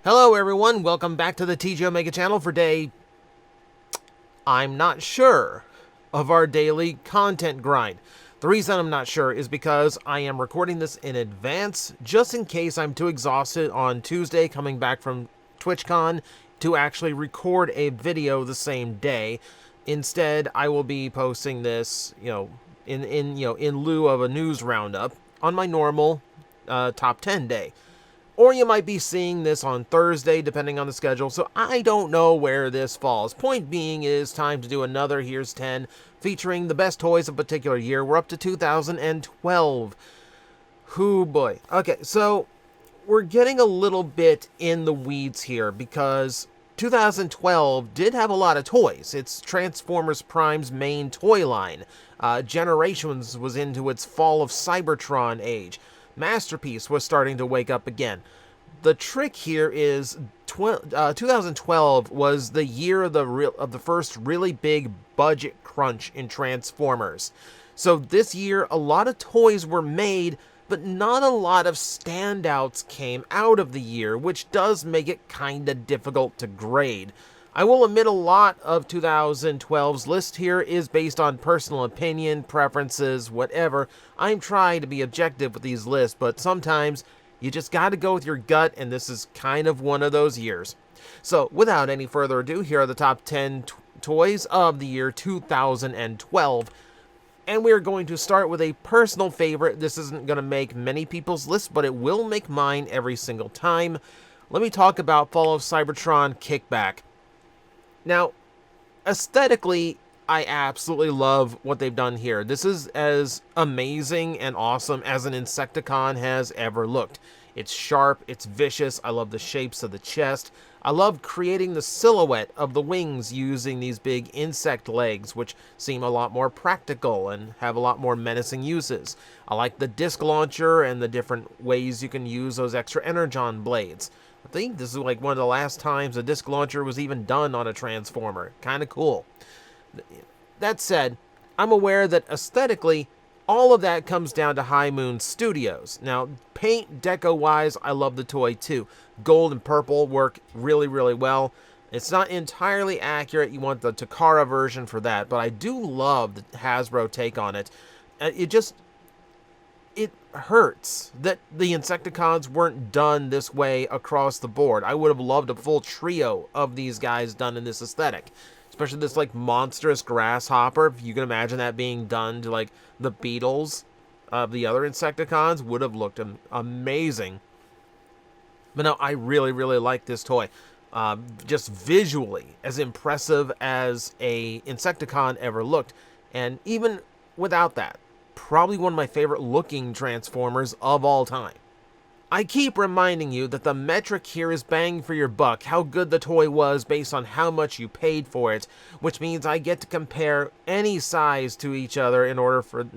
Hello everyone, welcome back to the TJOmega channel for day, I'm not sure, of our daily content grind. The reason I'm not sure is because I am recording this in advance, just in case I'm too exhausted on Tuesday coming back from TwitchCon to actually record a video the same day. Instead, I will be posting this, in lieu of a news roundup on my normal top 10 day. Or you might be seeing this on Thursday, depending on the schedule, so I don't know where this falls. Point being, it is time to do another Here's 10, featuring the best toys of a particular year. We're up to 2012. Hoo boy. Okay, so we're getting a little bit in the weeds here, because 2012 did have a lot of toys. It's Transformers Prime's main toy line. Generations was into its fall of Cybertron age. Masterpiece was starting to wake up again. The trick here is 2012 was the year of the first really big budget crunch in Transformers. So this year, a lot of toys were made, but not a lot of standouts came out of the year, which does make it kinda difficult to grade. I will admit a lot of 2012's list here is based on personal opinion, preferences, whatever. I'm trying to be objective with these lists, but sometimes you just gotta go with your gut, and this is kind of one of those years. So, without any further ado, here are the top 10 toys of the year 2012. And we're going to start with a personal favorite. This isn't going to make many people's lists, but it will make mine every single time. Let me talk about Fall of Cybertron Kickback. Now, aesthetically, I absolutely love what they've done here. This is as amazing and awesome as an Insecticon has ever looked. It's sharp, it's vicious, I love the shapes of the chest. I love creating the silhouette of the wings using these big insect legs, which seem a lot more practical and have a lot more menacing uses. I like the disc launcher and the different ways you can use those extra energon blades. I think this is like one of the last times a disc launcher was even done on a Transformer. Kinda cool. That said, I'm aware that aesthetically, all of that comes down to High Moon Studios. Now, paint deco-wise, I love the toy too. Gold and purple work really, really well. It's not entirely accurate. You want the Takara version for that, but I do love the Hasbro take on it. It hurts that the Insecticons weren't done this way across the board. I would have loved a full trio of these guys done in this aesthetic. Especially this, like, monstrous grasshopper. If you can imagine that being done to, like, the Beetles of the other Insecticons, would have looked amazing. But no, I really, really like this toy. Just visually, as impressive as a Insecticon ever looked. And even without that, probably one of my favorite looking Transformers of all time. I keep reminding you that the metric here is bang for your buck, how good the toy was based on how much you paid for it, which means I get to compare any size to each other in order for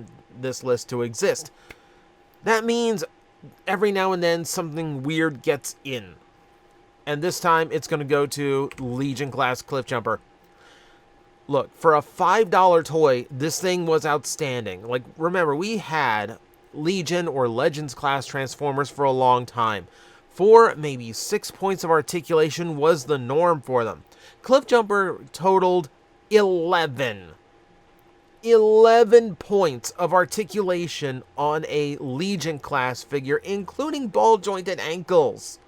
this list to exist. That means every now and then something weird gets in. And this time it's going to go to Legion Class Cliffjumper. Look, for a $5 toy, this thing was outstanding. Like, remember, we had Legion or Legends class Transformers for a long time. 4, maybe 6 points of articulation was the norm for them. Cliffjumper totaled 11. 11 points of articulation on a Legion class figure, including ball-jointed ankles.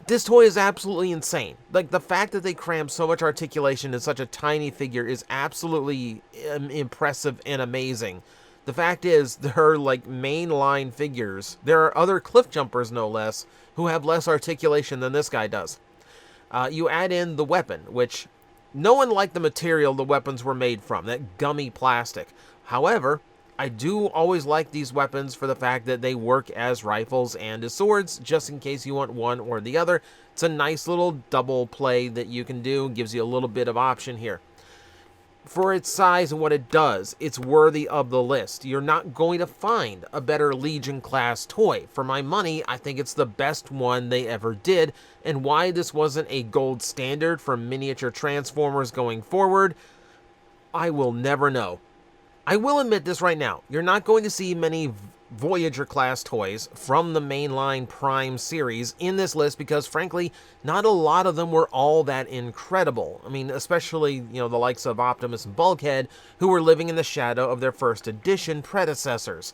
This toy is absolutely insane. Like, the fact that they crammed so much articulation in such a tiny figure is absolutely impressive and amazing. The fact is, they're like mainline figures. There are other Cliffjumpers, no less, who have less articulation than this guy does. You add in the weapon, which no one liked the material the weapons were made from, that gummy plastic. However, I do always like these weapons for the fact that they work as rifles and as swords, just in case you want one or the other. It's a nice little double play that you can do, gives you a little bit of option here. For its size and what it does, it's worthy of the list. You're not going to find a better Legion class toy. For my money, I think it's the best one they ever did, and why this wasn't a gold standard for miniature Transformers going forward, I will never know. I will admit this right now. You're not going to see many Voyager-class toys from the mainline Prime series in this list because, frankly, not a lot of them were all that incredible. I mean, especially, the likes of Optimus and Bulkhead, who were living in the shadow of their first edition predecessors.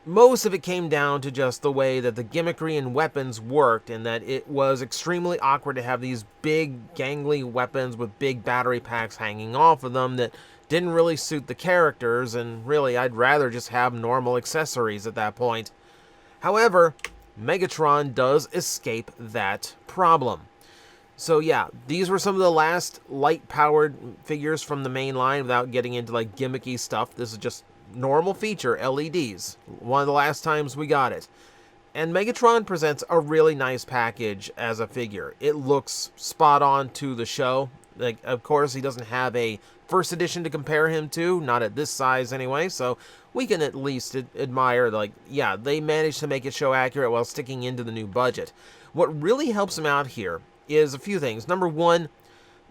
Most of it came down to just the way that the gimmickry and weapons worked, and that it was extremely awkward to have these big, gangly weapons with big battery packs hanging off of them that didn't really suit the characters, and really, I'd rather just have normal accessories at that point. However, Megatron does escape that problem. So yeah, these were some of the last light-powered figures from the main line without getting into like gimmicky stuff. This is just normal feature LEDs. One of the last times we got it. And Megatron presents a really nice package as a figure. It looks spot on to the show. Like, of course, he doesn't have a first edition to compare him to, not at this size anyway, so we can at least admire, like, yeah, they managed to make it show accurate while sticking into the new budget. What really helps him out here is a few things. Number one,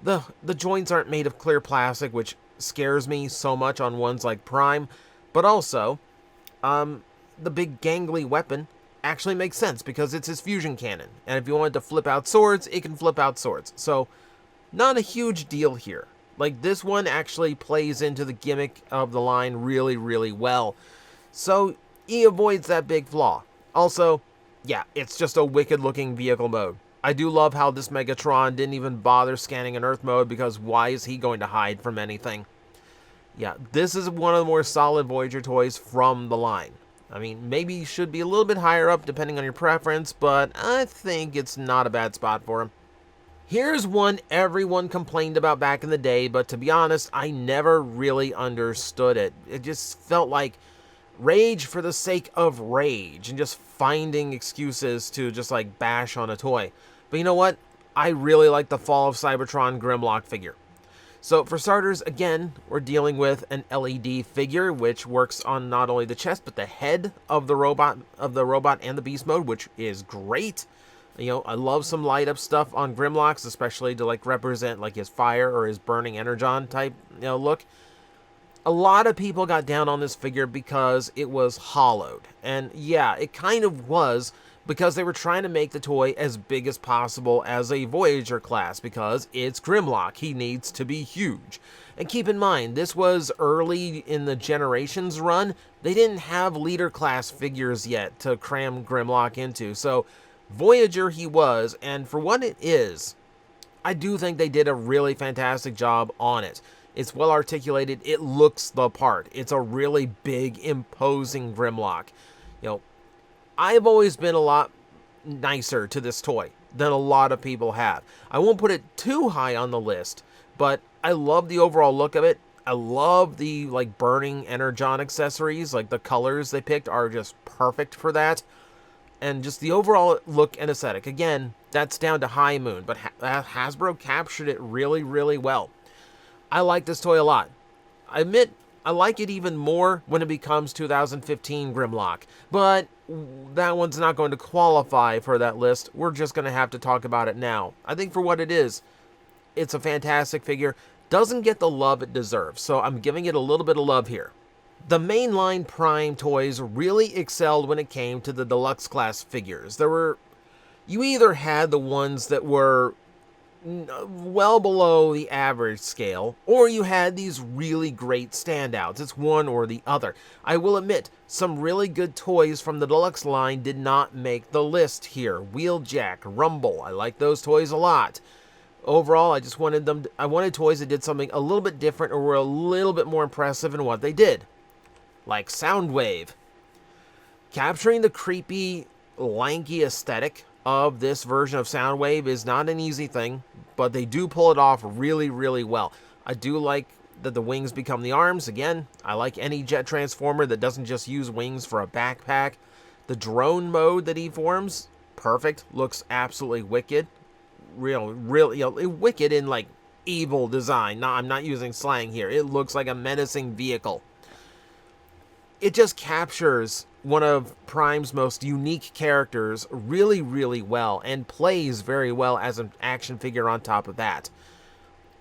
the joints aren't made of clear plastic, which scares me so much on ones like Prime, but also, the big gangly weapon actually makes sense because it's his fusion cannon, and if you wanted to flip out swords, it can flip out swords, so not a huge deal here. Like, this one actually plays into the gimmick of the line really, really well. So, he avoids that big flaw. Also, yeah, it's just a wicked-looking vehicle mode. I do love how this Megatron didn't even bother scanning in Earth mode, because why is he going to hide from anything? Yeah, this is one of the more solid Voyager toys from the line. I mean, maybe he should be a little bit higher up depending on your preference, but I think it's not a bad spot for him. Here's one everyone complained about back in the day, but to be honest, I never really understood it. It just felt like rage for the sake of rage and just finding excuses to just like bash on a toy. But you know what? I really like the Fall of Cybertron Grimlock figure. So for starters, again, we're dealing with an LED figure, which works on not only the chest, but the head of the robot and the beast mode, which is great. I love some light up stuff on Grimlocks, especially to like represent like his fire or his burning energon type, look. A lot of people got down on this figure because it was hollowed. And yeah, it kind of was, because they were trying to make the toy as big as possible as a Voyager class, because it's Grimlock. He needs to be huge. And keep in mind, this was early in the Generations run. They didn't have leader class figures yet to cram Grimlock into. So Voyager he was, and for what it is, I do think they did a really fantastic job on it. It's well articulated. It looks the part. It's a really big, imposing Grimlock. I've always been a lot nicer to this toy than a lot of people have. I won't put it too high on the list, but I love the overall look of it. I love the like burning energon accessories. Like the colors they picked are just perfect for that. And just the overall look and aesthetic. Again, that's down to High Moon, but Hasbro captured it really, really well. I like this toy a lot. I admit, I like it even more when it becomes 2015 Grimlock, but that one's not going to qualify for that list. We're just going to have to talk about it now. I think for what it is, it's a fantastic figure. Doesn't get the love it deserves, so I'm giving it a little bit of love here. The mainline Prime toys really excelled when it came to the deluxe class figures. You either had the ones that were well below the average scale, or you had these really great standouts. It's one or the other. I will admit, some really good toys from the deluxe line did not make the list here. Wheeljack, Rumble, I like those toys a lot. Overall, I wanted toys that did something a little bit different or were a little bit more impressive in what they did. Like Soundwave. Capturing the creepy, lanky aesthetic of this version of Soundwave is not an easy thing, but they do pull it off really, really well. I do like that the wings become the arms. Again, I like any jet transformer that doesn't just use wings for a backpack. The drone mode that he forms, perfect. Looks absolutely wicked. Really, wicked in like evil design. No, I'm not using slang here. It looks like a menacing vehicle. It just captures one of Prime's most unique characters really, really well, and plays very well as an action figure on top of that.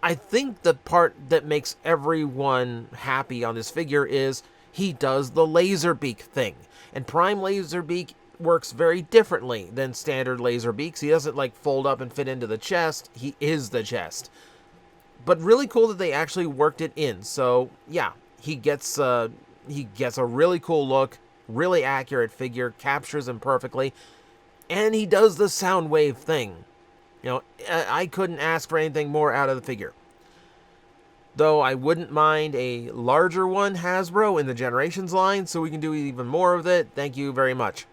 I think the part that makes everyone happy on this figure is he does the laser beak thing. And Prime laser beak works very differently than standard laser beaks. He doesn't like fold up and fit into the chest. He is the chest. But really cool that they actually worked it in. So yeah, he gets a really cool look, really accurate figure, captures him perfectly, and he does the sound wave thing. You know, I couldn't ask for anything more out of the figure. Though I wouldn't mind a larger one, Hasbro, in the Generations line, so we can do even more of it. Thank you very much.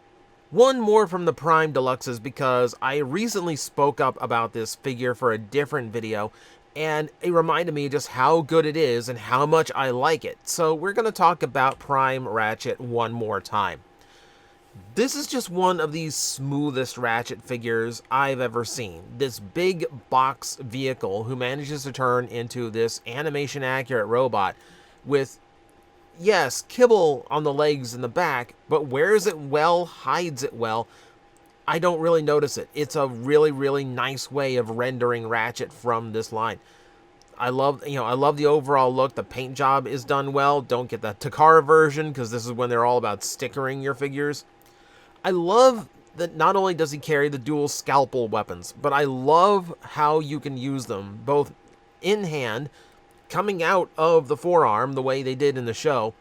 One more from the Prime Deluxes, because I recently spoke up about this figure for a different video, and it reminded me just how good it is and how much I like it. So we're going to talk about Prime Ratchet one more time. This is just one of the smoothest Ratchet figures I've ever seen. This big box vehicle who manages to turn into this animation-accurate robot with, yes, kibble on the legs and the back, but wears it well, hides it well. I don't really notice it. It's a really, really nice way of rendering Ratchet from this line. I love the overall look. The paint job is done well. Don't get the Takara version, because this is when they're all about stickering your figures. I love that not only does he carry the dual scalpel weapons, but I love how you can use them both in hand, coming out of the forearm the way they did in the show,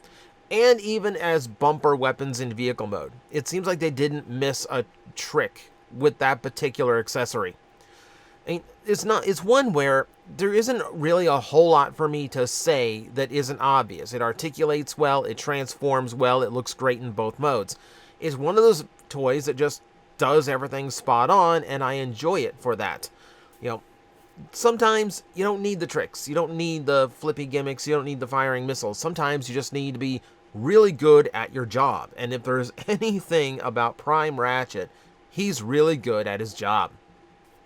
and even as bumper weapons in vehicle mode. It seems like they didn't miss a trick with that particular accessory. I mean, it's one where there isn't really a whole lot for me to say that isn't obvious. It articulates well, it transforms well, it looks great in both modes. It's one of those toys that just does everything spot on, and I enjoy it for that. You know, sometimes you don't need the tricks, you don't need the flippy gimmicks, you don't need the firing missiles. Sometimes you just need to be really good at your job, and if there's anything about Prime Ratchet, he's really good at his job.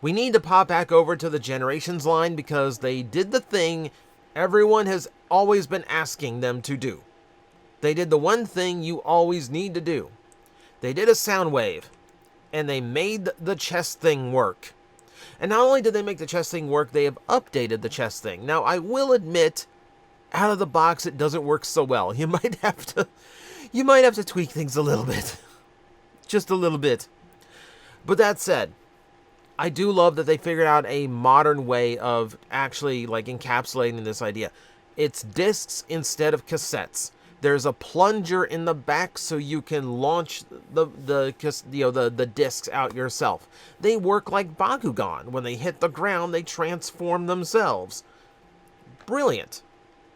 We need to pop back over to the Generations line, because they did the thing everyone has always been asking them to do. They did the one thing you always need to do. They did a sound wave, and they made the chest thing work. And not only did they make the chest thing work, they have updated the chest thing. Now, I will admit, out of the box, it doesn't work so well. You might have to tweak things a little bit. Just a little bit. But that said, I do love that they figured out a modern way of actually like encapsulating this idea. It's discs instead of cassettes. There's a plunger in the back so you can launch the discs out yourself. They work like Bakugan. When they hit the ground, they transform themselves. Brilliant.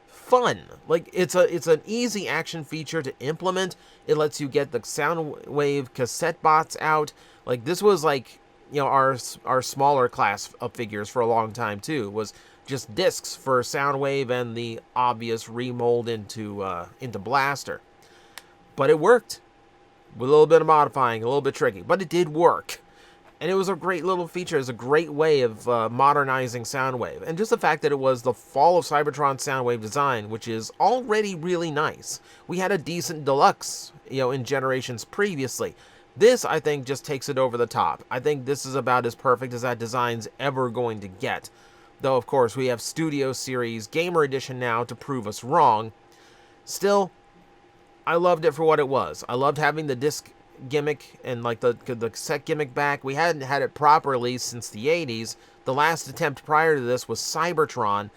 Fun. Like, it's an easy action feature to implement. It lets you get the Soundwave cassette bots out. Like, this was like, you know, our smaller class of figures for a long time too, was just discs for Soundwave and the obvious remold into Blaster. But it worked. With a little bit of modifying, a little bit tricky, but it did work. And it was a great little feature. It was a great way of modernizing Soundwave. And just the fact that it was the Fall of Cybertron Soundwave design, which is already really nice. We had a decent deluxe, you know, in generations previously. This, I think, just takes it over the top. I think this is about as perfect as that design's ever going to get. Though, of course, we have Studio Series Gamer Edition now to prove us wrong. Still, I loved it for what it was. I loved having the disc gimmick and like the cassette gimmick back. We hadn't had it properly since the 80s. The last attempt prior to this was Cybertron.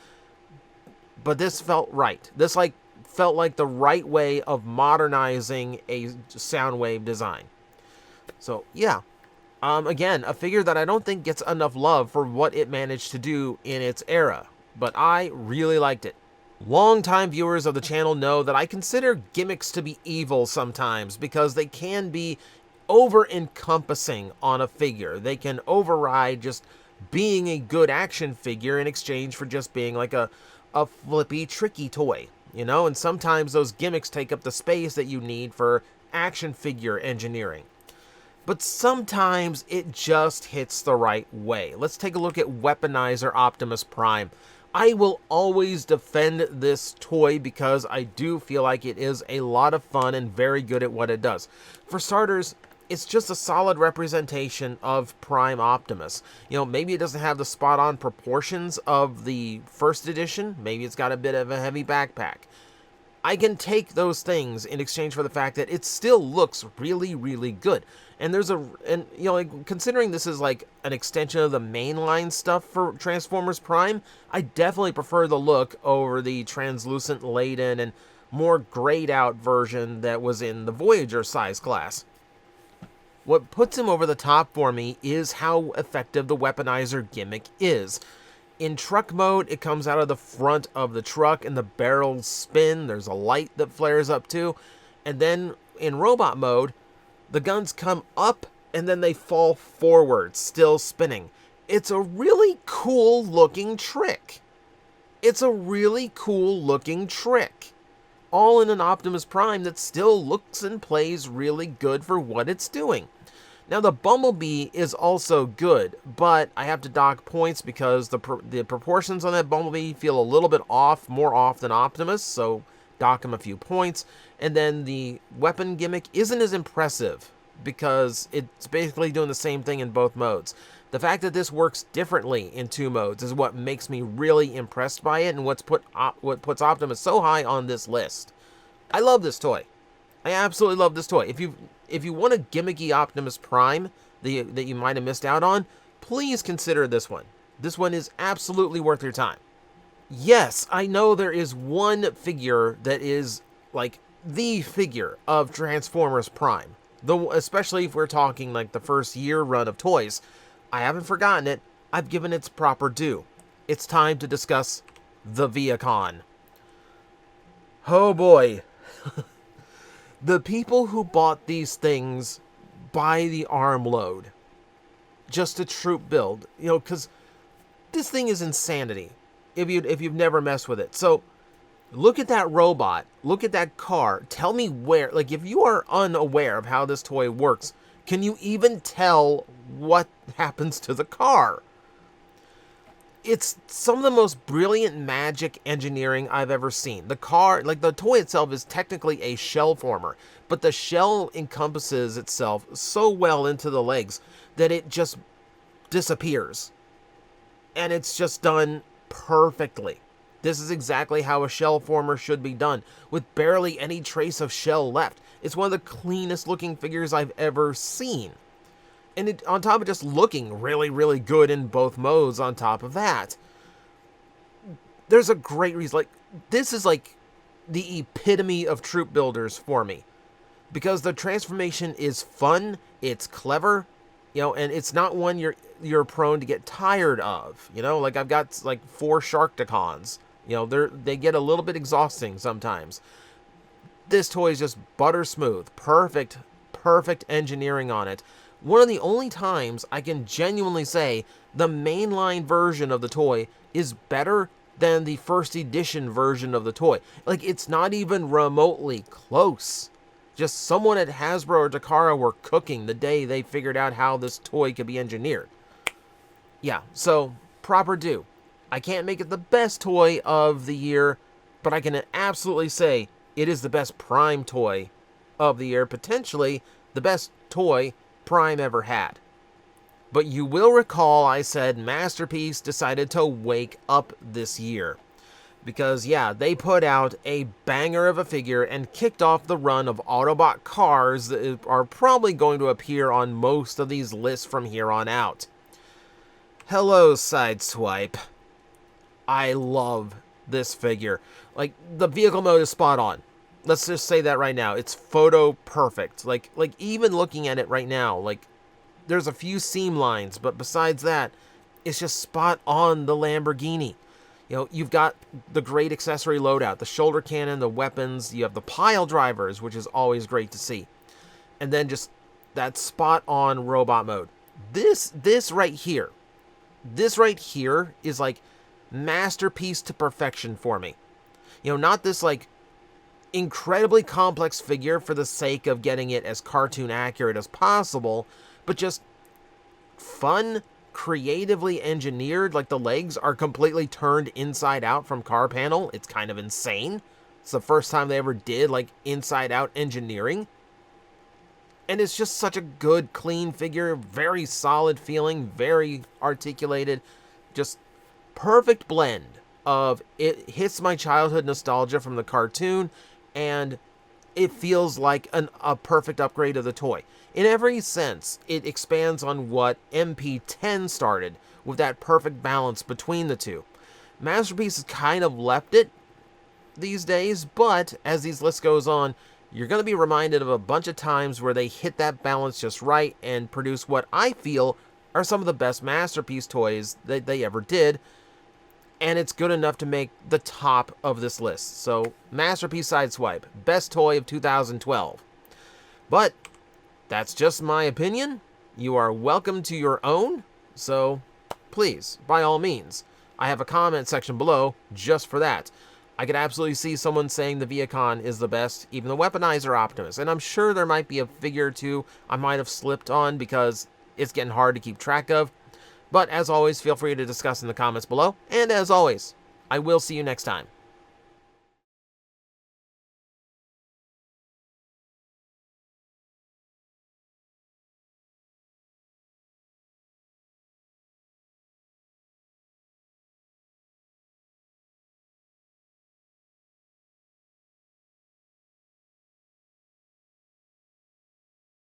But this felt right. This felt like the right way of modernizing a Soundwave design. So, yeah. Again, a figure that I don't think gets enough love for what it managed to do in its era, but I really liked it. Longtime viewers of the channel know that I consider gimmicks to be evil sometimes, because they can be over-encompassing on a figure. They can override just being a good action figure in exchange for just being like a flippy, tricky toy, you know? And sometimes those gimmicks take up the space that you need for action figure engineering. But sometimes it just hits the right way. Let's take a look at Weaponizer Optimus Prime. I will always defend this toy because I do feel like it is a lot of fun and very good at what it does. For starters, it's just a solid representation of Prime Optimus. You know, maybe it doesn't have the spot-on proportions of the first edition. Maybe it's got a bit of a heavy backpack. I can take those things in exchange for the fact that it still looks really, really good. And like, considering this is like an extension of the mainline stuff for Transformers Prime, I definitely prefer the look over the translucent laden and more grayed out version that was in the Voyager size class. What puts him over the top for me is how effective the weaponizer gimmick is. In truck mode, it comes out of the front of the truck and the barrels spin. There's a light that flares up too. And then in robot mode, the guns come up and then they fall forward, still spinning. It's a really cool looking trick. It's a really cool looking trick. All in an Optimus Prime that still looks and plays really good for what it's doing. Now, the Bumblebee is also good, but I have to dock points because the proportions on that Bumblebee feel a little bit off, more off than Optimus, so dock him a few points. And then the weapon gimmick isn't as impressive because it's basically doing the same thing in both modes. The fact that this works differently in two modes is what makes me really impressed by it and what puts Optimus so high on this list. I love this toy. I absolutely love this toy. If you want a gimmicky Optimus Prime that you might have missed out on, please consider this one. This one is absolutely worth your time. Yes, I know there is one figure that is like the figure of Transformers Prime. Though, especially if we're talking like the first year run of toys. I haven't forgotten it. I've given its proper due. It's time to discuss the Viacon. Oh boy. The people who bought these things by the armload, just a troop build, because this thing is insanity if you've never messed with it. So look at that robot, look at that car, tell me where, like if you are unaware of how this toy works, can you even tell what happens to the car? It's some of the most brilliant magic engineering I've ever seen. The car, like the toy itself, is technically a shell former, but the shell encompasses itself so well into the legs that it just disappears. And it's just done perfectly. This is exactly how a shell former should be done, with barely any trace of shell left. It's one of the cleanest looking figures I've ever seen. And it, on top of just looking really, really good in both modes on top of that, there's a great reason. Like, this is like the epitome of troop builders for me. Because the transformation is fun, it's clever, and it's not one you're prone to get tired of. Like I've got like 4 Sharkticons. They get a little bit exhausting sometimes. This toy is just butter smooth. Perfect engineering on it. One of the only times I can genuinely say the mainline version of the toy is better than the first edition version of the toy. Like, it's not even remotely close. Just someone at Hasbro or Takara were cooking the day they figured out how this toy could be engineered. Yeah, so proper due. I can't make it the best toy of the year, but I can absolutely say it is the best Prime toy of the year, potentially the best toy Prime ever had. But you will recall I said Masterpiece decided to wake up this year. Because, yeah, they put out a banger of a figure and kicked off the run of Autobot cars that are probably going to appear on most of these lists from here on out. Hello, Sideswipe. I love this figure. Like, the vehicle mode is spot on. Let's just say that right now. It's photo perfect. Like even looking at it right now, like there's a few seam lines, but besides that, it's just spot on the Lamborghini. You've got the great accessory loadout, the shoulder cannon, the weapons, you have the pile drivers, which is always great to see. And then just that spot on robot mode. This right here is like Masterpiece to perfection for me. Not this like incredibly complex figure for the sake of getting it as cartoon accurate as possible, but just fun, creatively engineered. Like the legs are completely turned inside out from car panel. It's kind of insane. It's the first time they ever did like inside out engineering. And it's just such a good, clean figure, very solid feeling, very articulated, just perfect blend of it hits my childhood nostalgia from the cartoon, and it feels like a perfect upgrade of the toy. In every sense, it expands on what MP10 started, with that perfect balance between the two. Masterpiece has kind of left it these days, but as these lists goes on, you're going to be reminded of a bunch of times where they hit that balance just right and produce what I feel are some of the best Masterpiece toys that they ever did, and it's good enough to make the top of this list. So, Masterpiece Sideswipe, best toy of 2012. But that's just my opinion. You are welcome to your own, so please, by all means. I have a comment section below just for that. I could absolutely see someone saying the Viacon is the best, even the Weaponizer Optimus, and I'm sure there might be a figure or two I might have slipped on because it's getting hard to keep track of. But as always, feel free to discuss in the comments below, and as always, I will see you next time.